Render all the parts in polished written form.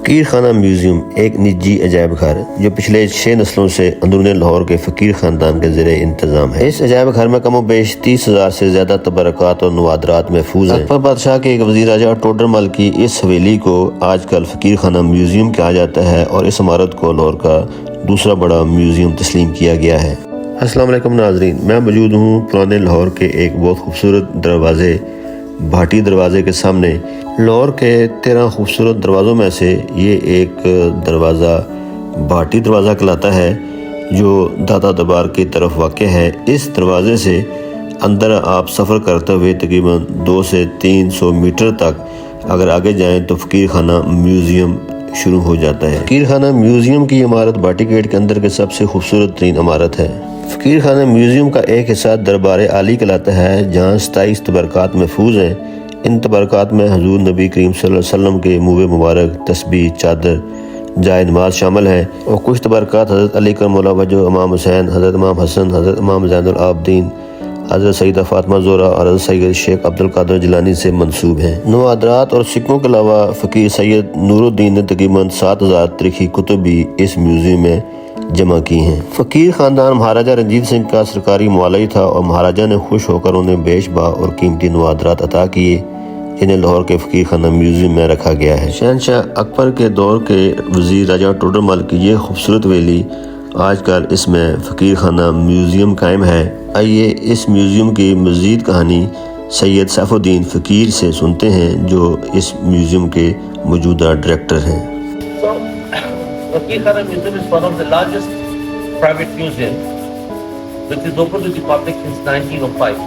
फ़कीर खाना म्यूज़ियम एक निजी अजायब घर जो पिछले 6 नस्लों से अंदरून लाहौर के फ़कीर ख़ानदान के ज़रिए इंतज़ाम है। इस अजायब घर में कमो बेश 30,000 से ज़्यादा तबरक़ात और नवादरात महफूज हैं। अकबर बादशाह के एक वज़ीर राजा टोडरमल की इस हवेली को आजकल फ़कीर खाना म्यूज़ियम कहा जाता है और इस इमारत को लाहौर का दूसरा बड़ा म्यूज़ियम तस्लीम किया गया है। अस्सलाम वालेकुम नाज़रीन, मैं मौजूद हूँ पुराने लाहौर के एक बहुत खूबसूरत दरवाज़े भाटी दरवाज़े के सामने। लाहौर के 13 खूबसूरत दरवाज़ों में से ये एक दरवाज़ा भाटी दरवाज़ा कहलाता है जो दाता दरबार की तरफ वाक़ है। इस दरवाज़े से अंदर आप सफ़र करते हुए तकरीबन 200 से 300 मीटर तक अगर आगे जाएं तो फ़कीर खाना म्यूज़ियम शुरू हो जाता है। फ़कीर खाना म्यूज़ियम की इमारत भाटी गेट के अंदर के सबसे खूबसूरत तरीन इमारत है। फ़कीर खाना म्यूज़ियम का एक हिस्सा दरबार आली कहलाता है जहाँ 27 तबरक़ात महफूज हैं। इन तबरक़ात में हज़ूर नबी करीम सल्लल्लाहु अलैहि वसल्लम के मुँह मुबारक, तस्बीह, चादर, जाए नमाज शामिल हैं और कुछ तबरक़ात हज़रत अली करमुल्लाह वजह, इमाम हुसैन, हज़रत इमाम हसन, हज़रत इमाम ज़ैनुल आबदीन, हज़रत सैयदा फ़ातिमा ज़ोहरा और हज़रत सैयद शेख अब्दुल कादिर जिलानी से मंसूब हैं। नवादरात और सिक्कों के अलावा फ़कीर सैयद नूरुद्दीन ने तकरीबन 7,000 तारीख़ी कुतुब भी इस म्यूज़ियम में जमा की हैं। फ़कीर ख़ानदान महाराजा रंजीत सिंह का सरकारी मुआलई था और महाराजा ने खुश होकर उन्हें बेशबा और कीमती नवादरात अता किए जिन्हें लाहौर के फ़कीर खाना म्यूज़ियम में रखा गया है। शहनशाह अकबर के दौर के वज़ीर राजा टोडरमल की ये खूबसूरत हवेली आजकल इसमें फ़कीर खाना म्यूज़ियम कायम है। आइए इस म्यूज़ियम की मज़ीद कहानी सैयद सैफुद्दीन फ़कीर से सुनते हैं जो इस म्यूज़ियम के मौजूदा डायरेक्टर हैं। Faqir Khana Museum is one of the largest private museums which is open to the public since 1905.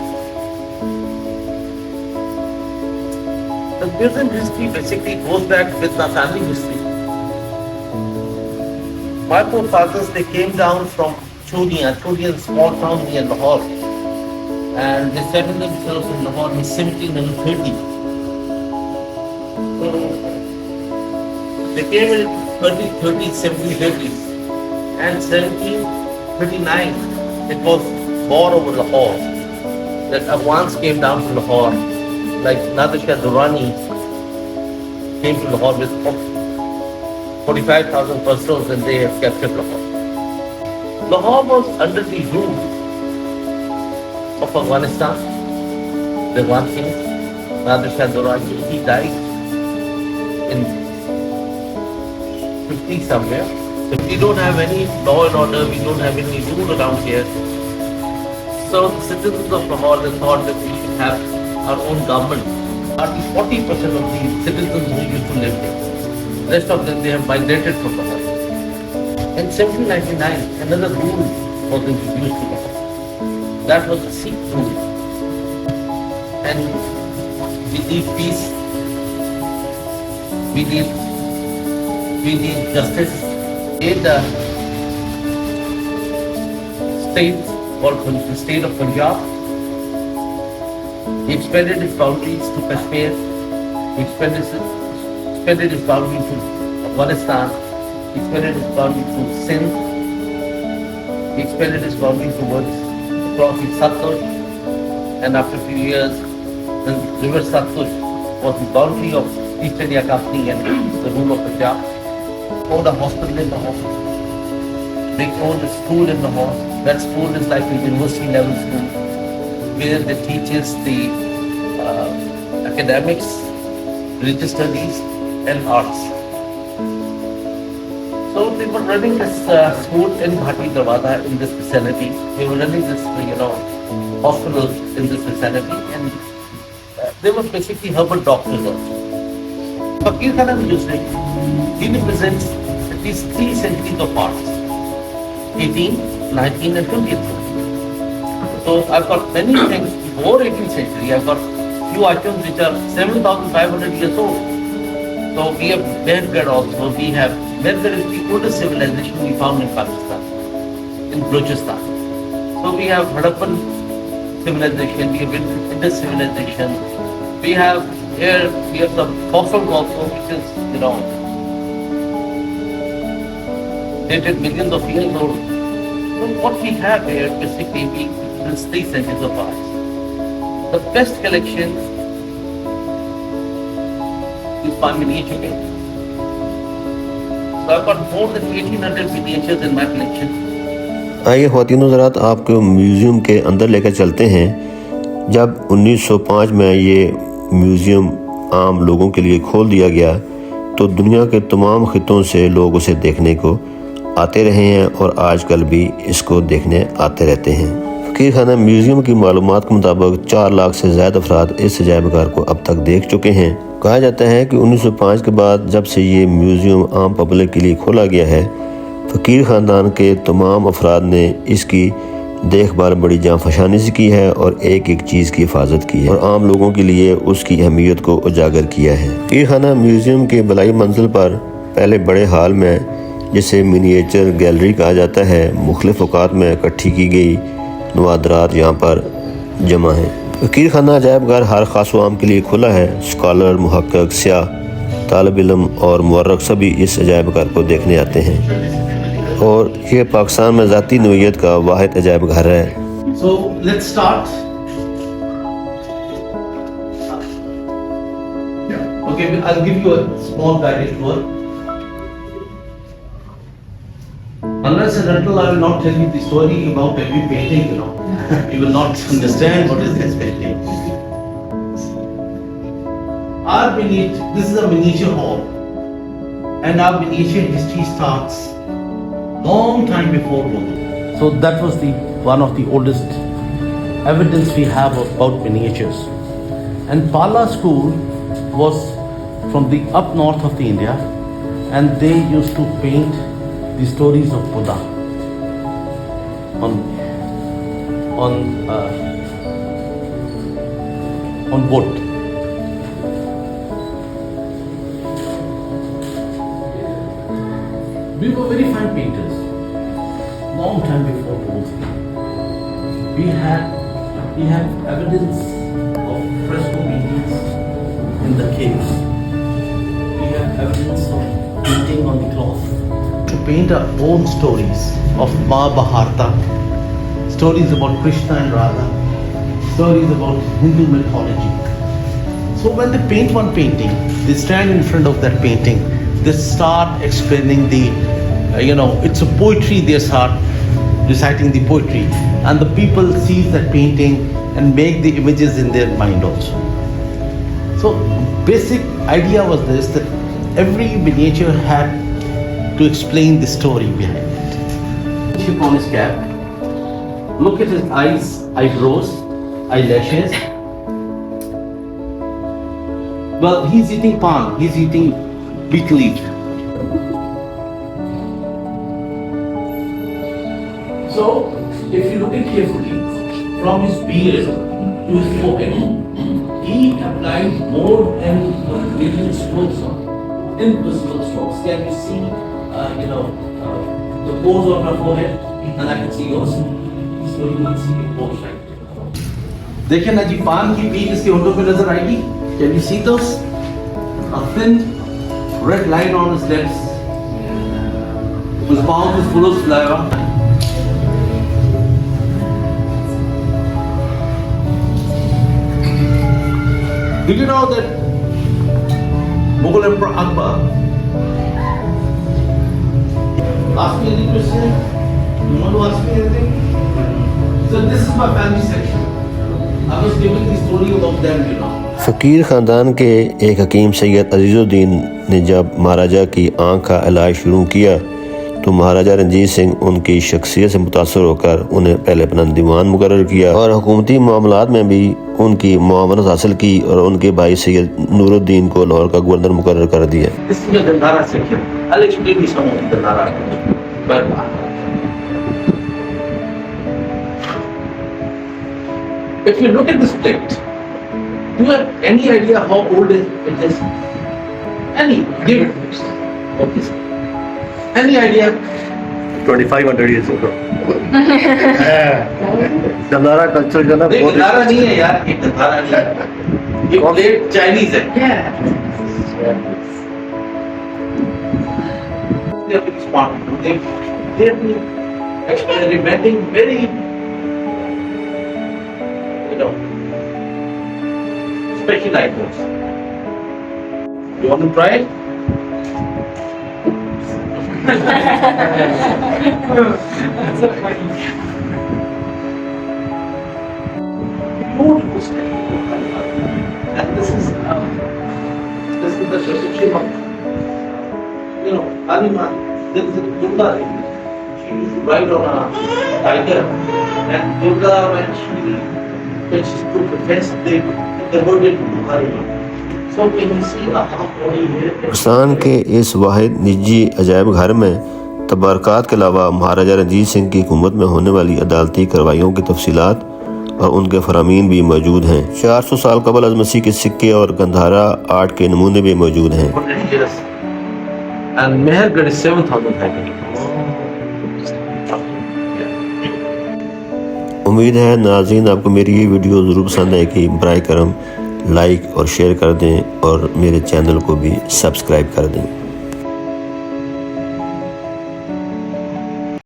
The museum history basically goes back with our family history. My forefathers, they came down from Chodia, a small town near Lahore, and they settled themselves in Lahore in 1730. They came in 1730s, and 1739 it was war over Lahore. That Afghans came down to Lahore, like Nader Shah Durrani came to Lahore with 45,000 persons and they have captured Lahore. Lahore was under the rule of Afghanistan. The one king, Nader Shah Durrani, he died in 50 somewhere. So we don't have any law and order, we don't have any rule around here. So the citizens of Lahore, they thought that we should have our own government. Hardly 40% of the citizens who used to live here. Rest of them, they have migrated from Lahore. In 1799, another rule was introduced to Lahore. That was the Sikh rule. And we need peace, we need justice. In the state called the state of Punjab, he expanded its boundaries to Kashmir, he expanded its boundary to Afghanistan, he expanded its boundary to Sindh, he expanded its boundary towards across the Satluj, and after a few years, the river Satluj was the boundary of East India Company and the rule of Punjab. Owned a hospital in Lahore. They owned a school in Lahore. That school is like a university level school where they teaches the academics, religious studies and arts. So they were running this school in Bhatti in this vicinity. They were running this, hospital in this vicinity, and they were basically herbal doctors also. Faqir Khana Museum, he represents at least 3 centuries of arts, 18th, 19th and 20th century. So I've got many things before 18th century. I've got few items which are 7,500 years old. So we have Mehergarh also. We have Mehergarh is the oldest civilization we found in Pakistan, in Balochistan. So we have Harappan civilization, we have Indus civilization. We have here, we have some fossils also, which is, dated millions of years old. So what we have here, basically, is 3 centuries of arts. The best collection is by miniature painting. So I've got more than 1800 miniatures in my collection. आइए ख्वातीन हज़रात आपको museum के अंदर लेकर चलते हैं। जब 1905 में ये म्यूज़ियम आम लोगों के लिए खोल दिया गया तो दुनिया के तमाम खितों से लोग उसे देखने को आते रहे हैं और आजकल भी इसको देखने आते रहते हैं। फ़कीर खाना म्यूज़ियम की मालूमात के मुताबिक 4 लाख से ज़्यादा अफराद इस अजायब घर को अब तक देख चुके हैं। कहा जाता है कि 1905 के बाद जब से ये म्यूज़ियम आम पब्लिक के लिए खोला गया है, फ़कीर ख़ानदान के तमाम अफराद ने इसकी देखभाल बड़ी जांफशानी से की है और एक एक चीज़ की हिफाजत की है और आम लोगों के लिए उसकी अहमियत को उजागर किया है। फ़कीर खाना म्यूज़ियम के बलाई मंजिल पर पहले बड़े हाल में, जिसे मिनिएचर गैलरी कहा जाता है, मुख्तलिफ औकात में इकट्ठी की गई नवादरात यहाँ पर जमा हैं। फ़कीर खाना अजायब घर हर खास व आम के लिए खुला है। स्कॉलर, मुहक्किक, सियाह, तालिब इल्म और मुवर्रिख सभी इस अजायब घर को देखने आते हैं और ये पाकिस्तान में ज़ाती नोयत का वाहिद अजायब घर है। So let's start. Okay, I'll give you a small guided tour. Unless and until I will not tell you the story about every painting, you will not understand what is this painting. This is a miniature hall, and our miniature history starts long time before Urdu. So that was one of the oldest evidence we have about miniatures. And Pala school was from the up north of the India, and they used to paint the stories of Buddha on wood. We were very fine painters. Long time before those. We have evidence of fresco paintings in the caves. We have evidence of painting on the cloth. To paint our own stories of Mahabharata, stories about Krishna and Radha, stories about Hindu mythology. So when they paint one painting, they stand in front of that painting, they start explaining it's a poetry, they start reciting the poetry, and the people see that painting and make the images in their mind also. So basic idea was this, that every miniature had to explain the story behind it. Chip on his cap. Look at his eyes, eyebrows, eyelashes. Well, he's eating pan, he's eating beet leaf. So, if you look at carefully, from his beard to his forehead, he applied more than 1 million strokes on invisible strokes. Can you see, the pores of my forehead, and I can see yours. So you will see the pores right. देखिए ना जी, पान की बीज इसके होंठों पे नजर आएगी. Can you see those? A thin red line on his lips. His mouth is full of saliva. Did you know that Mughal Emperor Akbar? Ask me any question? You want to ask me anything? So this is my family section. I was giving the story about them, फ़कीर ख़ानदान के एक हकीम सैयद अजीज़ुद्दीन ने जब महाराजा की आँख का इलाज शुरू किया तो महाराजा रंजीत सिंह उनकी शख्सियत से मुतासर होकर उन्हें पहले अपना दीवान मुकर्रर किया और हुकूमती मामलात में भी उनकी मुआवनत हासिल की और उनके भाई सैयद नूरुद्दीन को लाहौर का गवर्नर मुकर्रर कर दिया। If you look at this plate, do you have any idea how old it is? Any? Give it. Okay. Any idea? 2500 years ago. Gandhara culture जो ना बहुत गंधारा नहीं है यार, ये गंधारा नहीं है, ये प्लेट चाइनीज है। They're smart. They're experimenting very, special items. You want to try it? That's so funny. Beautiful statue. And this is the reception of, Aliman. There is a Durga lady. She used to ride on a tiger. And Durga, when she took the fence, they converted to Aliman. So can you see a half body here? Pakistan کے اس واحد نجی عجائب گھر میں تبرکات کے علاوہ مہاراجہ رنجیت سنگھ کی حکومت میں ہونے والی عدالتی کارروائیوں کی تفصیلات اور ان کے فرامین بھی موجود ہیں۔ 400 سال قبل از مسیح کے سکے اور گندھارا آرٹ کے نمونے بھی موجود ہیں۔ And Mehergarh is 7,000 hectares. امید ہے ناظرین آپ کو میری یہ ویڈیو ضرور پسند آئے گی۔ براہ کرم لائک اور شیئر کر دیں اور میرے چینل کو بھی سبسکرائب کر دیں۔